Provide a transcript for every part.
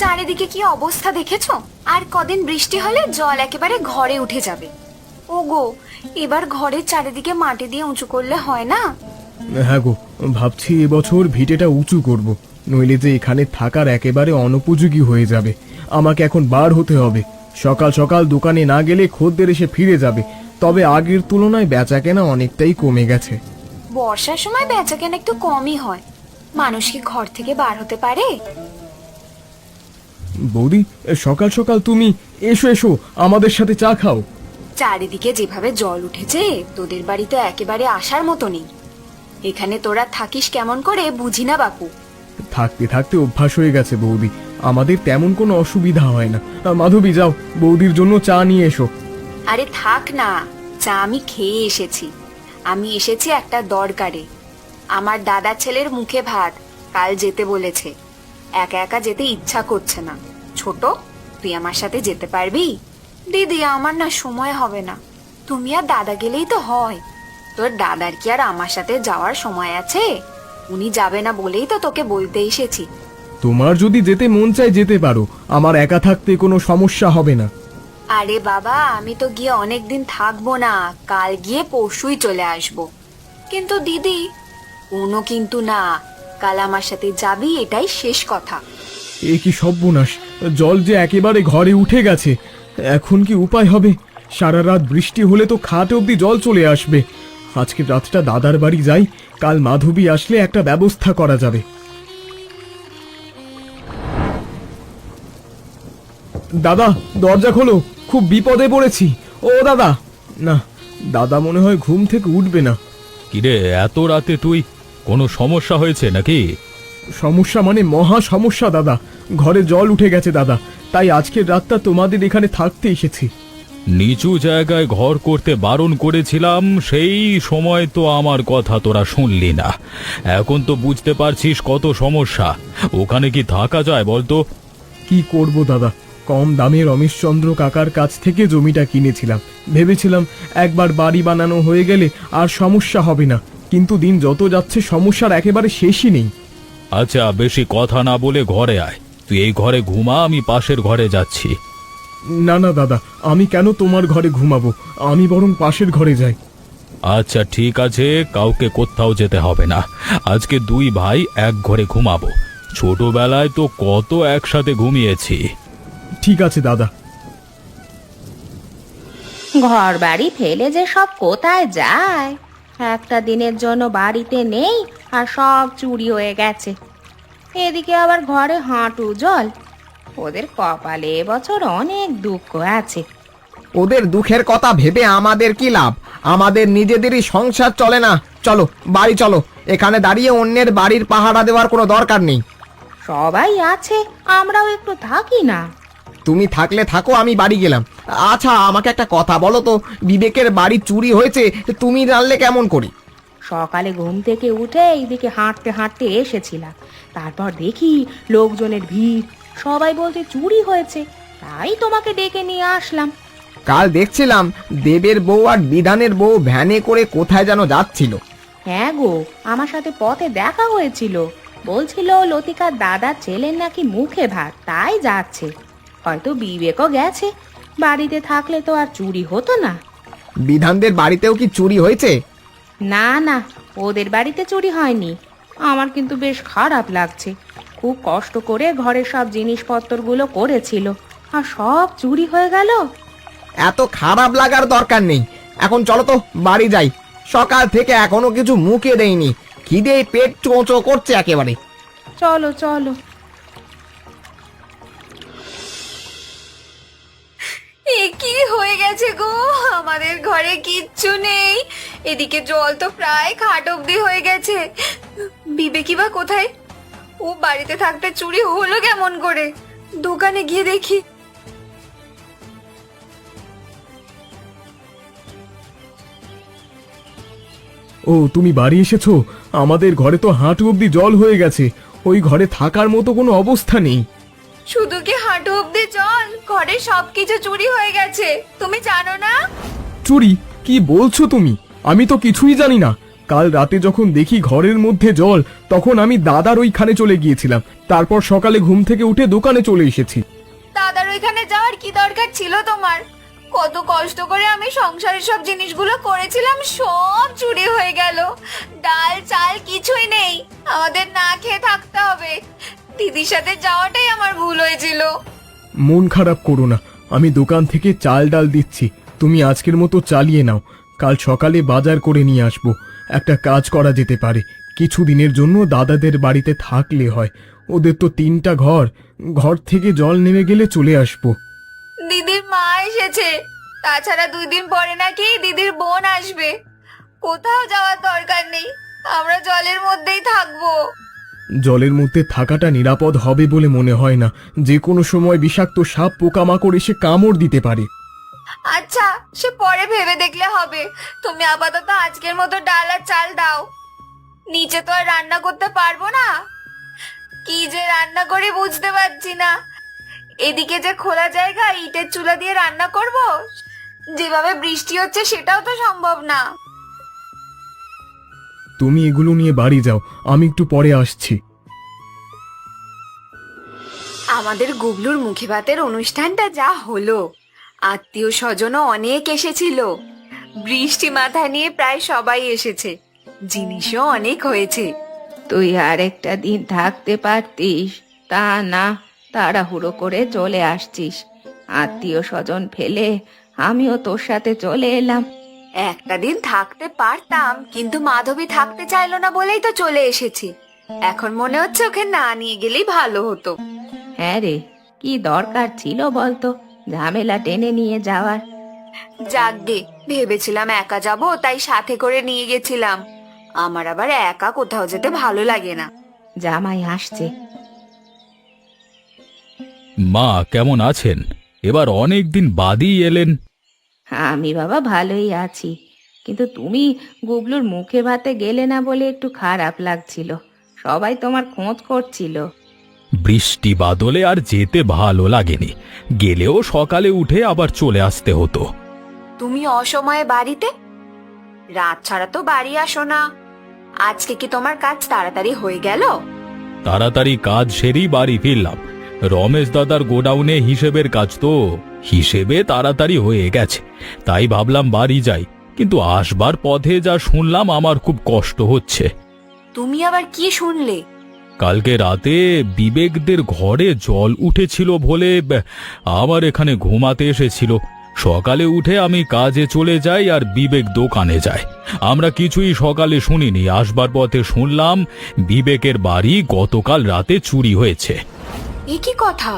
চারিদিকে কি অবস্থা দেখেছো? আর কদিন বৃষ্টি হলে জল একেবারে ঘরে উঠে যাবে। ওগো, এবার ঘরের চারিদিকে মাটি দিয়ে উঁচু করলে হয় না? হ্যাঁ গো, ভাবছি এবছর ভিটেটা উঁচু করব, নইলে যে এখানে থাকার একেবারে অনুপযোগী হয়ে যাবে। আমাকে এখন বার হতে হবে। সকাল সকাল দোকানে না গেলে খদ্দের এসে ফিরে যাবে। তবে আগের তুলনায় বেচাকেনা অনেকটাই কমে গেছে। বর্ষার সময় বেচাকেনা একটু কমই হয়। মানুষ কি ঘর থেকে বার হতে পারে? বৌদি, সকাল সকাল তুমি এসো এসো, আমাদের সাথে চা খাও। চারিদিকে যেভাবে জল উঠেছে, তোদের বাড়িতে একেবারে আসার মতো নেই। এখানে তোরা থাকিস কেমন করে বুঝি না বাপু। থাকতে থাকতে অভ্যাস হয়ে গেছে বৌদি, আমাদের তেমন কোনো অসুবিধা হয় না। মাধবী, যাও বৌদির জন্য চা নিয়ে এসো। আরে থাক না, চা আমি খেয়ে এসেছি। আমি এসেছি একটা দরকারে। আমার দাদা ছেলের মুখে ভাত, কাল যেতে বলেছে। একা একা যেতে ইচ্ছা করছে না। ছোট, তুই আমার সাথে যেতে পারবি? দিদি, আমার না সময় হবে না। তুমি আর দাদা গেলেই তো হয়। তোর দাদার কি আর আমার সাথে যাওয়ার সময় আছে? উনি যাবে না বলেই তো তোকে বলতে এসেছি। তোমার যদি যেতে মন চায় যেতে পারো, আমার একা থাকতে কোনো সমস্যা হবে না। আরে বাবা, আমি তো গিয়ে অনেকদিন থাকবো না, কাল গিয়ে পরশুই চলে আসবো। কিন্তু দিদি, কোনো কিন্তু না, কাল আমার সাথে যাবি, এটাই শেষ কথা। এ কি সর্বনাশ! জল যে একেবারে ঘরে উঠে গেছে। এখন কি উপায় হবে? সারা রাত বৃষ্টি হলে তো খাট অবধি জল চলে আসবে। আজকের রাতটা দাদার বাড়ি যাই, কাল মাধবী আসলে একটা ব্যবস্থা করা যাবে। দাদা, দরজা খোলো, খুব বিপদে পড়েছি। ও দাদা! না, দাদা মনে হয় ঘুম থেকে উঠবে না। কিরে, এত রাতে তুই? কোনো সমস্যা হয়েছে নাকি? সমস্যা মানে মহা সমস্যা দাদা। ঘরে জল উঠে গেছে দাদা, তাই আজকের রাতটা তোমাদের এখানে থাকতে এসেছি। নিচু জায়গায় ঘর করতে বারণ করেছিলাম, সেই সময় তো আমার কথা তোরা শুনলি না। এখন তো বুঝতে পারছিস কত সমস্যা। ওখানে কি থাকা যায় বলতো? কি করব দাদা, কম দামে রমেশচন্দ্র কাকার কাছ থেকে জমিটা কিনেছিলাম। ভেবেছিলাম একবার বাড়ি বানানো হয়ে গেলে আর সমস্যা হবে না, কিন্তু দিন যত যাচ্ছে সমস্যার একেবারে শেষই নেই। আচ্ছা, বেশি কথা না বলে ঘরে আয়। তুই এই ঘরে ঘুমা, আমি পাশের ঘরে যাচ্ছি। না না দাদা, আমি কেন তোমার ঘরে ঘুমাবো? আমি বরং পাশের ঘরে যাই। আচ্ছা ঠিক আছে, কাউকে কোথাও যেতে হবে না। আজকে দুই ভাই এক ঘরে ঘুমাবো। ছোটবেলায় তো কত একসাথে ঘুমিয়েছি। ঠিক আছে দাদা। ঘর বাড়ি ফেলে যে সব কোথায় যায়, একটা দিনের জন্য বাড়িতে নেই আর সব চুরি হয়ে গেছে। এদিকে আবার ঘরে হাঁটু জল। ওদের কপালে এবছর অনেক দুঃখ আছে। ওদের দুঃখের কথা ভেবে আমাদের কি লাভ? আমাদের নিজেদেরই সংসার চলে না। চলো বাড়ি চলো, এখানে দাঁড়িয়ে অন্যের বাড়ির পাহারা দেওয়ার কোনো দরকার নেই। সবাই আছে, আমরাও একটু থাকি না। তুমি থাকলে থাকো, আমি বাড়ি গেলাম। আচ্ছা, আমাকে একটা কথা বলো তো, বিবেকের বাড়ি চুরি হয়েছে, তুমি জানলে কেমন করি? সকালে ঘুম থেকে উঠে এইদিকে হাঁটতে হাঁটতে এসেছিলাম, তারপর দেখি লোকজনের ভিড়, সবাই বলতে চুরি হয়েছে, তাই তোমাকে ডেকে নিয়ে আসলাম। কাল দেখছিলাম দেবের বউ আর বিধানের বউ ভ্যানে করে কোথায় যেন যাচ্ছিল। হ্যাঁ গো, আমার সাথে পথে দেখা হয়েছিল। বলছিল লতিকার দাদার ছেলের নাকি মুখে ভাত, তাই যাচ্ছে। হয়তো বিবেকও গেছে। বাড়িতে থাকলে তো আর চুরি হতো না। বিধানদের বাড়িতেও কি চুরি হয়েছে? না না, ওদের বাড়িতে চুরি হয়নি। আমার কিন্তু বেশ খারাপ লাগছে। খুব কষ্ট করে ঘরের সব জিনিসপত্রগুলো করেছিল, আর সব চুরি হয়ে গেল। এত খারাপ লাগার দরকার নেই। এখন চলো তো বাড়ি যাই। সকাল থেকে এখনো কিছু মুখে দেইনি, খিদে পেট চোঁচো করছে একেবারে। চলো চলো। এ কি হয়ে গেছে গো? আমাদের ঘরে কিচ্ছু নেই। এদিকে জল তো প্রায় খাট অব্দি হয়ে গেছে। বিবেকি বা কোথায়? ও বাড়িতে থাকতে চুরি হলো কেমন করে? দোকানে গিয়ে দেখি। ও, তুমি বাড়ি এসেছো? আমাদের ঘরে তো হাঁটু অবধি জল হয়ে গেছে। ওই ঘরে থাকার মতো কোনো অবস্থা নেই। শুধু কি হাঁটু অব্দি জল? ঘরে সবকিছু চুরি হয়ে গেছে, তুমি জানো না? চুরি? কি বলছো তুমি? আমি তো কিছুই জানি না। কাল রাতে যখন দেখি ঘরের মধ্যে জল, তখন আমি দাদার ওইখানে চলে গিয়েছিলাম। তারপর সকালে ঘুম থেকে উঠে দোকানে চলে এসেছি। দাদার ওইখানে যাওয়ার কি দরকার ছিল তোমার? কত কষ্ট করে আমি সংসারের সব জিনিসগুলো করেছিলাম, সব চুরি হয়ে গেল। ডাল চাল কিছুই নেই, আমাদের না খেয়ে থাকতে হবে। দিদির সাথে যাওয়াটাই আমার ভুল হয়েছিল। মন খারাপ করো না, আমি দোকান থেকে চাল ডাল দিচ্ছি, তুমি আজকের মতো চালিয়ে নাও। কাল সকালে বাজার করে নিয়ে আসবো। একটা কাজ করা যেতে পারে, কিছুদিনের জন্য দাদাদের বাড়িতে থাকলে হয়। ওদের তো 3টা ঘর, ঘর থেকে জল নেমে গেলে চলে আসবো। দিদির মা এসেছে, তাছাড়া 2 দিন পরে নাকি দিদির বোন আসবে। কোথাও যাওয়ার দরকার নেই, আমরা জলের মধ্যেই থাকবো। জলের মধ্যে থাকাটা নিরাপদ হবে বলে মনে হয় না। যে কোনো সময় বিষাক্ত সাপ পোকামাকড় এসে কামড় দিতে পারে। আচ্ছা, সে পরে ভেবে দেখলে হবে। তুমি আপাতত আজকের মতো ডাল আর চাল দাও। নিচে তো আর রান্না করতে পারবো না, কি যে রান্না করি বুঝতে পারছি না। এদিকে যে খোলা জায়গা, ইটের চুলা দিয়ে রান্না করব, যেভাবে বৃষ্টি হচ্ছে সেটাও তো সম্ভব না। তুমি এগুলো নিয়ে বাড়ি যাও, আমি একটু পরে আসছি। আমাদের গুবলুর মুখে ভাতের অনুষ্ঠানটা যা হলো, আত্মীয় স্বজনও অনেক এসেছিল। বৃষ্টি মাথায় নিয়ে প্রায় সবাই এসেছে, জিনিসও অনেক হয়েছে। তুই আর একটা দিন থাকতে পারতিস, তা না, তাড়াহুড়ো করে চলে আসছিস। আত্মীয় স্বজন ফেলে আমিও তোর সাথে চলে এলাম। একটা দিন থাকতে পারতাম, কিন্তু মাধবী থাকতে চাইলো না বলেই তো চলে এসেছি। এখন মনে হচ্ছে ওকে না নিয়ে গেলেই ভালো হতো। হ্যাঁ রে, কি দরকার ছিল বলতো ঝামেলা টেনে নিয়ে যাওয়ার? যাকগে, ভেবেছিলাম একা যাব, তাই সাথে করে নিয়ে গেছিলাম। আমার আবার একা কোথাও যেতে ভালো লাগে না। জামাই আসছে। মা কেমন আছেন? এবার অনেক দিন বাদই এলেন। আমি বাবা ভালোই আছি, কিন্তু তুমি গুবলুর মুখে ভাতে গেলে না বলে একটু খারাপ লাগছিল। সবাই তোমার খোঁজ করছিল। বৃষ্টি বাদলে আর যেতে ভালো লাগেনি, গেলেও সকালে উঠে আবার চলে আসতে হতো। তুমি অসময়ে বাড়িতে, রাত ছাড়া তো বাড়ি আসো না। আজকে কি তোমার কাজ তাড়াতাড়ি হয়ে গেল? তাড়াতাড়ি কাজ সেরেই বাড়ি ফিরলাম। রমেশ দাদার গোডাউনে হিসেবের কাজ তো, হিসেবে তাড়াতাড়ি হয়ে গেছে, তাই ভাবলাম বাড়ি যাই। কিন্তু আসবার পথে যা শুনলাম আমার খুব কষ্ট হচ্ছে। তুমি আবার কি শুনলে? কালকে রাতে বিবেকদের ঘরে জল উঠেছিল বলে আমার এখানে ঘুমাতে এসেছিল। সকালে উঠে আমি কাজে চলে যাই আর বিবেক দোকানে যায়। আমরা কিছুই সকালে শুনিনি, আসবার পথে শুনলাম বিবেকের বাড়ি গতকাল রাতে চুরি হয়েছে। এ কি কথা?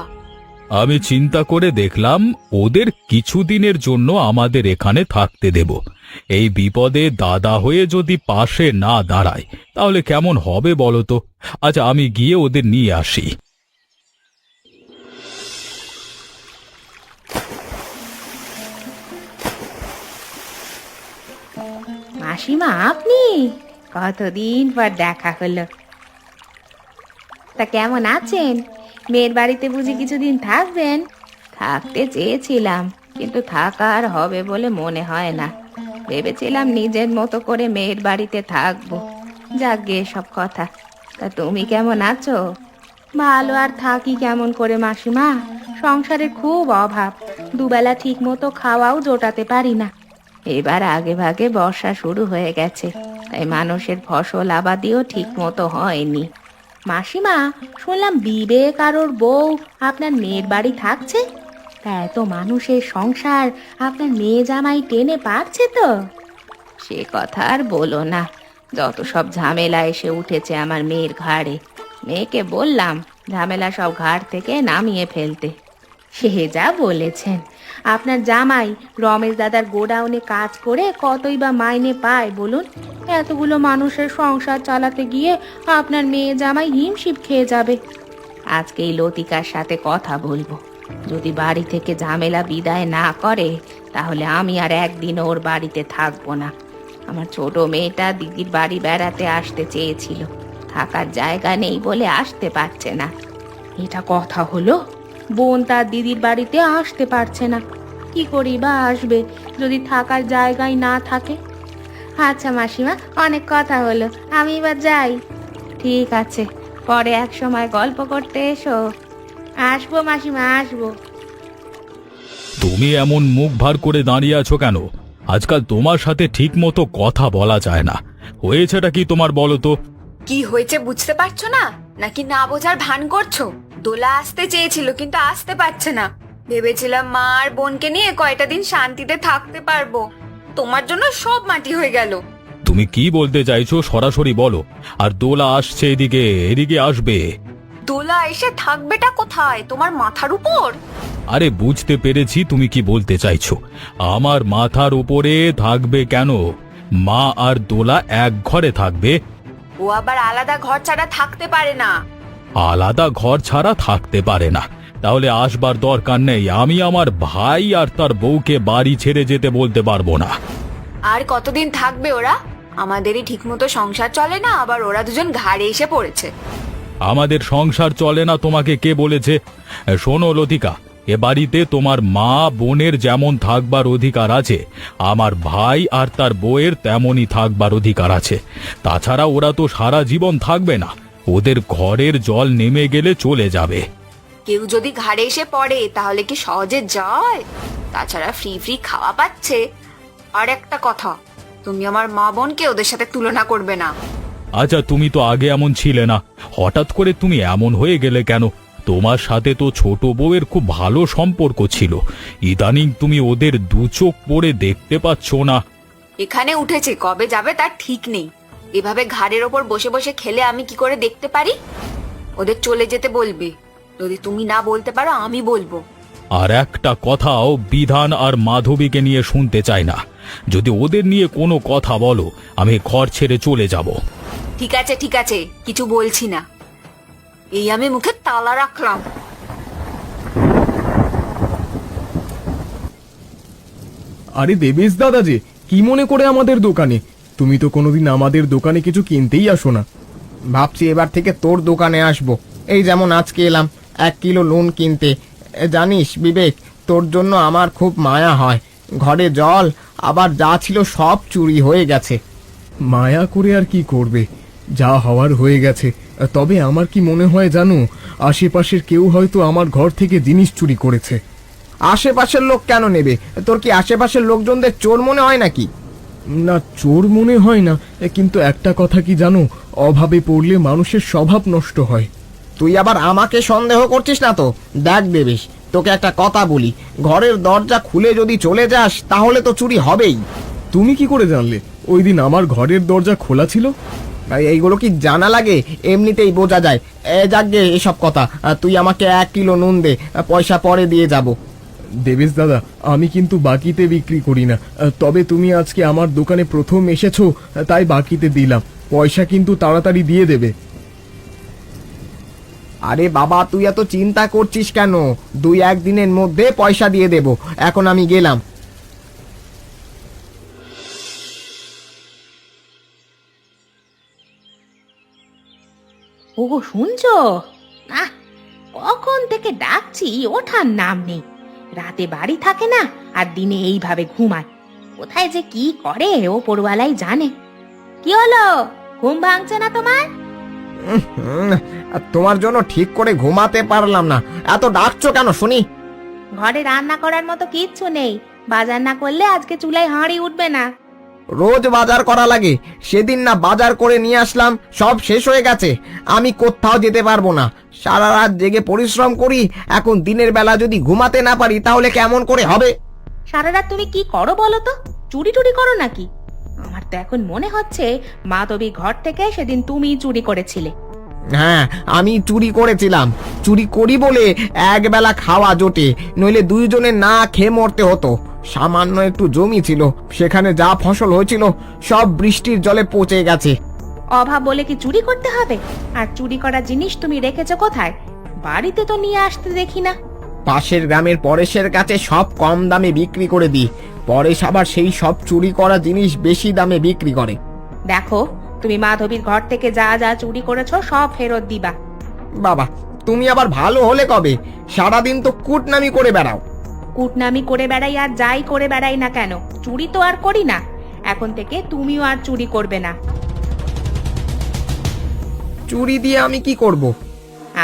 আমি চিন্তা করে দেখলাম ওদের কিছুদিনের জন্য আমাদের এখানে থাকতে দেব। এই বিপদে দাদা হয়ে যদি পাশে না দাঁড়ায় তাহলে কেমন হবে বলো তো? আচ্ছা, আমি গিয়ে ওদের নিয়ে আসি। মাসিমা, আপনি? কতদিন পর দেখা হলো। তা কেমন আছেন? মেয়ের বাড়িতে বুঝি কিছুদিন থাকবেন? থাকতে চেয়েছিলাম, কিন্তু থাকা আর হবে বলে মনে হয় না। ভেবেছিলাম নিজের মতো করে মেয়ের বাড়িতে থাকবো। যাকগে সব কথা। তা তুমি কেমন আছো? ভালো আর থাকি কেমন করে মাসিমা, সংসারে খুব অভাব, দুবেলা ঠিক মতো খাওয়াও জোটাতে পারি না। এবার আগে ভাগে বর্ষা শুরু হয়ে গেছে, তাই মানুষের ফসল আবাদিও ঠিক মতো হয়নি। মাসিমা, শুনলাম বিবেক আর ওর বউ আপনার মেয়ের বাড়ি থাকছে। তা এত মানুষের সংসার আপনার মেয়ে জামাই টেনে পারছে তো? সে কথা আর বলো না, যত সব ঝামেলা এসে উঠেছে আমার মেয়ের ঘাড়ে। মেয়েকে বললাম ঝামেলা সব ঘাড় থেকে নামিয়ে ফেলতে। সে যা বলেছেন। আপনার জামাই রমেশ দাদার গোডাউনে কাজ করে কতই বা মাইনে পায় বলুন? এতগুলো মানুষের সংসার চালাতে গিয়ে আপনার মেয়ে জামাই হিমশিম খেয়ে যাবে। আজকেই লতিকার সাথে কথা বলবো, যদি বাড়ি থেকে ঝামেলা বিদায় না করে তাহলে আমি আর একদিনও ওর বাড়িতে থাকবো না। আমার ছোট মেয়েটা দিদির বাড়ি বেড়াতে আসতে চেয়েছিল, থাকার জায়গা নেই বলে আসতে পারছে না। এটা কথা হলো? বোন তার দিদির বাড়িতে আসতে পারছে না, কি করি বা আসবে যদি থাকার জায়গায় না থাকে? আচ্ছা মাসিমা, অনেক কথা হলো, আমি এবার যাই। ঠিক আছে, পরে এক সময় গল্প করতে এসো। আসবো মাসিমা, আসবো। তুমি এমন মুখ ভার করে দাঁড়িয়ে আছো কেন? আজকাল তোমার সাথে ঠিক মতো কথা বলা যায় না। হয়েছেটা কি তোমার বলো তো? কি হয়েছে বুঝতে পারছো না, নাকি না বোঝার ভান করছো? দোলা আসতে চেয়েছিল কিন্তু আসতে পারছে না। ভেবেছিলাম মা আর বোনকে নিয়ে কয়টা দিন শান্তিতে থাকতে পারবো, তোমার জন্য সব মাটি হয়ে গেল। তুমি কি বলতে চাইছো সরাসরি বলো। আর দোলা আসছে এদিকে, এদিকে আসবে। দোলা এসে থাকবেটা কোথায়? তোমার মাথার উপর? আরে বুঝতে পেরেছি তুমি কি বলতে চাইছো। আমার মাথার উপরে থাকবে কেন? মা আর দোলা এক ঘরে থাকবে। ও আবার আলাদা ঘর ছাড়া থাকতে পারে না। আলাদা ঘর ছাড়া থাকতে পারে না? তাহলে আসবার দরকার নেই। আমি আমার ভাই আর তার বউকে বাড়ি ছেড়ে যেতে বলতে পারবো না। আর কতদিন থাকবে ওরা? আমাদেরই ঠিকমতো সংসার চলে না, আবার ওরা দুজন ঘাড়ে এসে পড়েছে। আমাদের সংসার চলে না তোমাকে কে বলেছে? শোনো লতিকা, এ বাড়িতে তোমার মা বোনের যেমন থাকবার অধিকার আছে, আমার ভাই আর তার বউয়ের তেমনই থাকবার অধিকার আছে। তাছাড়া ওরা তো সারা জীবন থাকবে না, ওদের ঘরের জল নেমে গেলে চলে যাবে। কেউ যদি ঘাড়ে এসে পড়ে তাহলে কি সহজে যায়? তাছাড়া ফ্রি ফ্রি খাওয়া পাচ্ছে। আর একটা কথা, তুমি আমার মা বোনকে ওদের সাথে তুলনা করবে না। আচ্ছা, তুমি তো আগে এমন ছিলে না, হঠাৎ করে তুমি এমন হয়ে গেলে কেন? তোমার সাথে তো ছোট বউয়ের খুব ভালো সম্পর্ক ছিল, ইদানিং তুমি ওদের দু চোখ পড়ে দেখতে পাচ্ছ না। এখানে উঠেছে, কবে যাবে তার ঠিক নেই। এভাবে ঘাড়ের ওপর বসে বসে খেলে আমি কি করে দেখতে পারি? ওদের চলে যেতে বলবে। যদি তুমি না বলতে পারো আমি বলবো। আর একটা কথাও বিধান আর মাধবীকে নিয়ে শুনতে চাই না। যদি ওদের নিয়ে কোনো কথা বলো, আমি ঘর ছেড়ে চলে যাব। ঠিক আছে ঠিক আছে, কিছু বলছি না। এই আমি মুখে তালা রাখলাম। আরে দেবেশ দাদা যে, কি মনে করে আমাদের দোকানে? তুমি তো কোনোদিন আমাদের দোকানে কিছু কিনতেই আসো না। ভাবছি এবার থেকে তোর দোকানে আসবো। এই যেমন আজকে এলাম 1 কিলো নুন কিনতে। জানিস বিবেক, তোর জন্য আমার খুব মায়া হয়। ঘরে জল আবার যা ছিল সব চুরি হয়ে গেছে। মায়া করে আর কি করবে? যা হওয়ার হয়ে গেছে। তবে আমার কি মনে হয় জানো, আশেপাশের কেউ হয়তো আমার ঘর থেকে জিনিস চুরি করেছে। আশেপাশের লোক কেন নেবে? তোর কি আশেপাশের লোকজনদের চোর মনে হয় নাকি? না, চোর মনে হয় না, কিন্তু একটা কথা কি জানো, অভাবে পড়লে মানুষের স্বভাব নষ্ট হয়। তুই আবার আমাকে সন্দেহ করছিস না তো? দেখ দেবেশ, তোকে একটা কথা বলি, ঘরের দরজা খুলে যদি চলে যাস তাহলে তো চুরি হবেই। তুমি কি করে জানলে ওই দিন আমার ঘরের দরজা খোলা ছিল? এইগুলো কি জানা লাগে? এমনিতেই বোঝা যায়। যাকগে এসব কথা, তুই আমাকে 1 কিলো নুন দে, পয়সা পরে দিয়ে যাব। দেবেশ দাদা, আমি কিন্তু বাকিতে বিক্রি করি না। তবে তুমি আজকে আমার দোকানে প্রথম এসেছো, তাই বাকিতে দিলাম। পয়সা কিন্তু তাড়াতাড়ি দিয়ে দেবে। আরে বাবা, তুই এত চিন্তা করছিস কেন? 2-1 দিনের মধ্যে পয়সা দিয়ে দেব। এখন আমি গেলাম। ওগো শুনছো? না, কখন থেকে ডাকছি, ওঠার নাম নেই। রাতে বাড়ি থাকে না, আর দিনে এইভাবে ঘুমায়। কোথায় যে কি করে ওপরওয়ালাই জানে। কি হলো, ঘুম ভাঙছে না তোমার? আর তোমার জন্য ঠিক করে ঘুমাতে পারলাম না। এত ডাকছো কেন শুনি? ঘরে রান্না করার মতো কিচ্ছু নেই। বাজার না করলে আজকে চুলায় হাঁড়ি উঠবে না। রোজ বাজার করা লাগে। সেদিন না বাজার করে নিয়ে আসলাম, সব শেষ হয়ে গেছে। আমি কোথাও যেতে পারবো না। সারা রাত জেগে পরিশ্রম করি, এখন দিনের বেলা যদি ঘুমাতে না পারি তাহলে কেমন করে হবে? সারা রাত তুমি কি করো বলো তো? চুরি টুরি করো নাকি? আমার তো এখন মনে হচ্ছে মাধবী ঘর থেকে সেদিন তুমি চুরি করেছিলে। হ্যাঁ, আমি চুরি করেছিলাম। চুরি করি বলে একবেলা খাওয়া জোটে, নইলে 2 জনে না খেয়ে মরতে হতো। সামান্য একটু জমি ছিল, সেখানে যা ফসল হয়েছিল সব বৃষ্টির জলে পচে গেছে। অভাব বলে কি চুরি করতে হবে? আর চুরি করা জিনিস তুমি রেখেছো কোথায়? বাড়িতে তো নিয়ে আসতে দেখি না। পাশের গ্রামের পরেশের কাছে সব কম দামে বিক্রি করে দিই। পরেশ আবার সেই সব চুরি করা জিনিস বেশি দামে বিক্রি করে। দেখো, তুমি মাধবীর ঘর থেকে যা যা চুরি করেছো সব ফেরত দিবা। বাবা, তুমি আবার ভালো হলে কবে? সারাদিন তো কুটনামি করে বেড়াও। কুটনামি করে বেড়াই আর যাই করে বেড়াই না কেন, চুরি তো আর করি না। এখন থেকে তুমিও আর চুরি করবে না। চুরি দিয়ে আমি কি করব?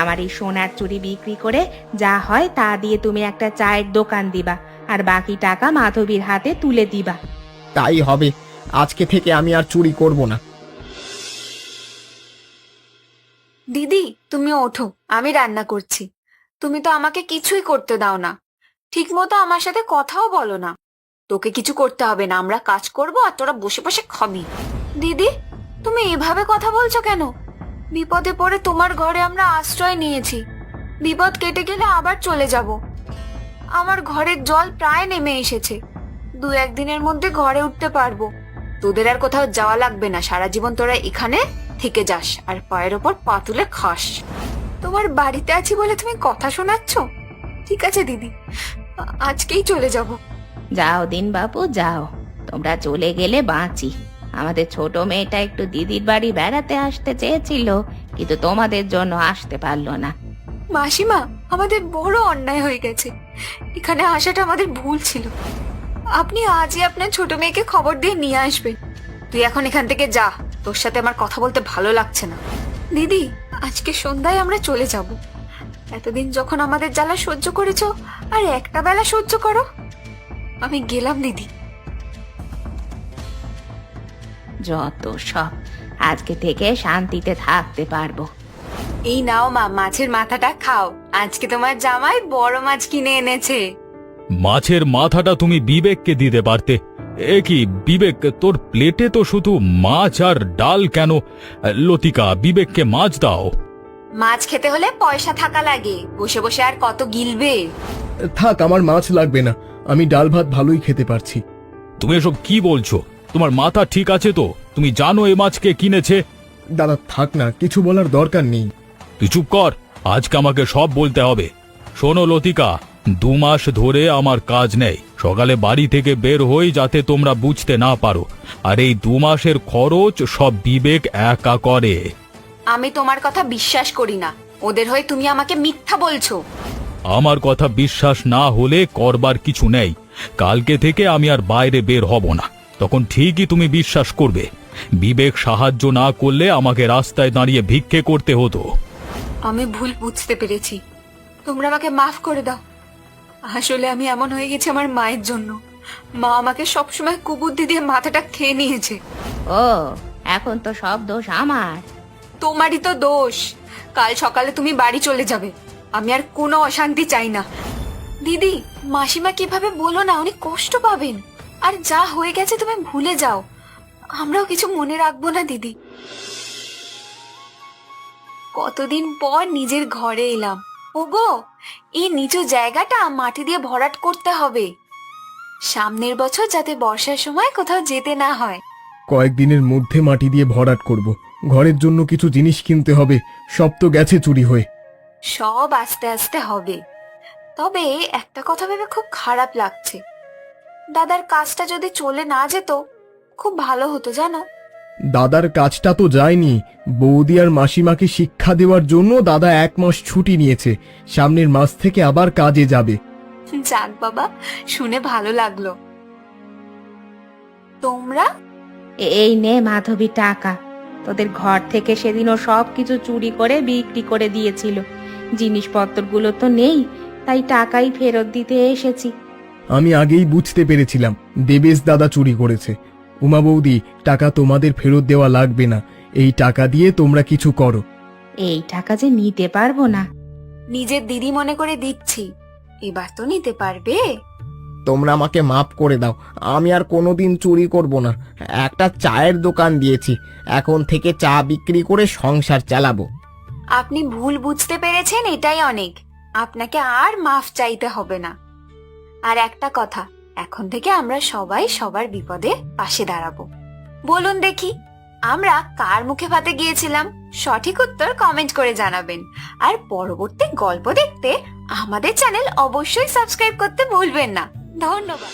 আমার এই সোনার চুড়ি বিক্রি করে যা হয় তা দিয়ে তুমি একটা চায়ের দোকান দিবা, আর বাকি টাকা মাধবীর হাতে তুলে দিবা। তাই হবে, আজকে থেকে আমি আর চুরি করব না। দিদি তুমি ওঠো, আমি রান্না করছি। তুমি তো আমাকে কিছুই করতে দাও না, ঠিক মতো আমার সাথে কথাও বলো না। তোকে কিছু করতে হবে না, আমরা কাজ করব আর তোরা বসে বসে খাবি। দিদি তুমি এভাবে কথা বলছো কেন? বিপদে পড়ে তোমার ঘরে আমরা আশ্রয় নিয়েছি, বিপদ কেটে গেলে আবার চলে যাব। আমার ঘরের জল প্রায় নেমে এসেছে, 2-1 দিনের মধ্যে ঘরে উঠতে পারবো। তোদের আর কোথাও যাওয়া লাগবে না, সারা জীবন তোরা এখানে থেকে যাস আর পায়ের ওপর পা তুলে খাস। তোমার বাড়িতে আছি বলে তুমি কথা শোনাচ্ছ? ঠিক আছে দিদি, আজকেই চলে যাব। যাও দিন বাবু যাও, তোমরা চলে গেলে বাঁচি। আমাদের ছোট মেয়েটা একটু দিদির বাড়ি বেড়াতে আসতে চেয়েছিল, কিন্তু তোমাদের জন্য আসতে পারলো না। মাসিমা, আমাদের বড় অন্যায় হয়ে গেছে, এখানে আসাটা আমাদের ভুল ছিল। আপনি আজই আপনার ছোট মেয়েকে খবর দিয়ে নিয়ে আসবেন। তুই এখন এখান থেকে যা, তোর সাথে আমার কথা বলতে ভালো লাগছে না। দিদি আজকে সন্ধ্যায় আমরা চলে যাব। এতদিন যখন আমাদের জ্বালা সহ্য করেছো, আর একটা বেলা সহ্য করো। আমি গেলাম দিদি। যত সব, আজকে থেকে শান্তিতে থাকতে পারবো। এই নাও মা, মাছের মাথাটা খাও, আজকে তোমার জামাই বড় মাছ কিনে এনেছে। মাছের মাথাটা তুমি বিবেককে দিতে পারতে। এ কি বিবেক, তোর প্লেটে তো শুধু মাছ আর ডাল কেন? লতিকা, বিবেককে মাছ দাও। মাছ খেতে হলে পয়সা থাকা লাগে, বসে বসে আর কত গিলবে। থাক, আমার মাছ লাগবে না, আমি ডাল ভাত ভালোই খেতে পারছি। তুমি এসব কি বলছো? তোমার মাথা ঠিক আছে তো? তুমি জানো এ মাছ কে কিনেছে? দাদা থাক না, কিছু বলার দরকার নেই। তুই চুপ কর, আজকে আমাকে সব বলতে হবে। শোনো লতিকা, 2 মাস ধরে আমার কাজ নেই, সকালে বাড়ি থেকে বের হই যাতে তোমরা বুঝতে না পারো, আর এই 2 মাসের খরচ সব বিবেক একা করে। আমি তোমার কথা বিশ্বাস করি না, ওদের হয়ে তুমি আমাকে মিথ্যা বলছো। আমার কথা বিশ্বাস না হলে করবার কিছু নেই। কালকে থেকে আমি আর বাইরে বের হব না, তখন ঠিকই তুমি বিশ্বাস করবে। বিবেক সাহায্য না করলে আমাকে রাস্তায় দাঁড়িয়ে ভিক্ষে করতে হতো। আমি ভুল বুঝতে পেরেছি, তোমরা আমাকে মাফ করে দাও। আসলে আমি এমন হয়ে গেছি আমার মায়ের জন্য। মা আমাকে সবসময় কুবুদ্ধি দিয়ে মাথাটা খেয়ে নিয়েছে। ও, এখন তো সব দোষ আমার। তোমারই তো দোষ। কাল সকালে তুমি বাড়ি চলে যাবে, আমি আর কোনো অশান্তি চাই না। দিদি মাসিমা কিভাবে বলো না, উনি কষ্ট পাবেন। আর যা হয়ে গেছে তুমি ভুলে যাও, আমরাও কিছু মনে রাখবো না দিদি। কতদিন পর নিজের ঘরে এলাম। ওগো, এই নিচু জায়গাটা মাটি দিয়ে ভরাট করতে হবে, সামনের বছর যাতে বর্ষার সময় কোথাও যেতে না হয়। কয়েকদিনের মধ্যে মাটি দিয়ে ভরাট করব। ঘরের জন্য কিছু জিনিস কিনতে হবে, সব তো গেছে চুরি হয়ে। সব আস্তে আস্তে হবে। তবে একটা কথা ভেবে খুব খারাপ লাগছে, দাদার কাজটা যদি চলে না যেত খুব ভালো হতো জানো। দাদার কাজটা তো যায়নি, বৌদি আর মাসিমাকে শিক্ষা দেওয়ার জন্য দাদা 1 মাস ছুটি নিয়েছে, সামনের মাস থেকে আবার কাজে যাবে। যাক বাবা, শুনে ভালো লাগলো। তোমরা এই নে মাধবী টাকা, তোদের ঘর থেকে সেদিনও সব কিছু চুরি করে বিক্রি করে দিয়েছিল। জিনিসপত্রগুলো তো নেই, তাই টাকাই ফেরত দিতে এসেছি। আমি আগেই বুঝতে পেরেছিলাম দেবেশ দাদা চুরি করেছে। উমা বৌদি, টাকা তোমাদের ফেরত দেওয়া লাগবে না, এই টাকা দিয়ে তোমরা কিছু করো। এই টাকা যে নিতে পারবো না। নিজের দিদি মনে করে দিচ্ছি, এবার তো নিতে পারবে। তোমরা আমাকে মাফ করে দাও, আমি আর কোনোদিন চুরি করব না। একটা চায়ের দোকান দিয়েছি, এখন থেকে চা বিক্রি করে সংসার চালাবো। আপনি ভুল বুঝতে পেরেছেন, এটাই অনেক। আপনাকে আর মাফ চাইতে হবে না। আর একটা কথা, এখন থেকে আমরা সবাই সবার বিপদে পাশে দাঁড়াবো। বলুন দেখি, আমরা কার মুখে ভাতে গিয়েছিলাম? সঠিক উত্তর কমেন্ট করে জানাবেন। আর পরবর্তী গল্প দেখতে আমাদের চ্যানেল অবশ্যই সাবস্ক্রাইব করতে ভুলবেন না। ধন্যবাদ।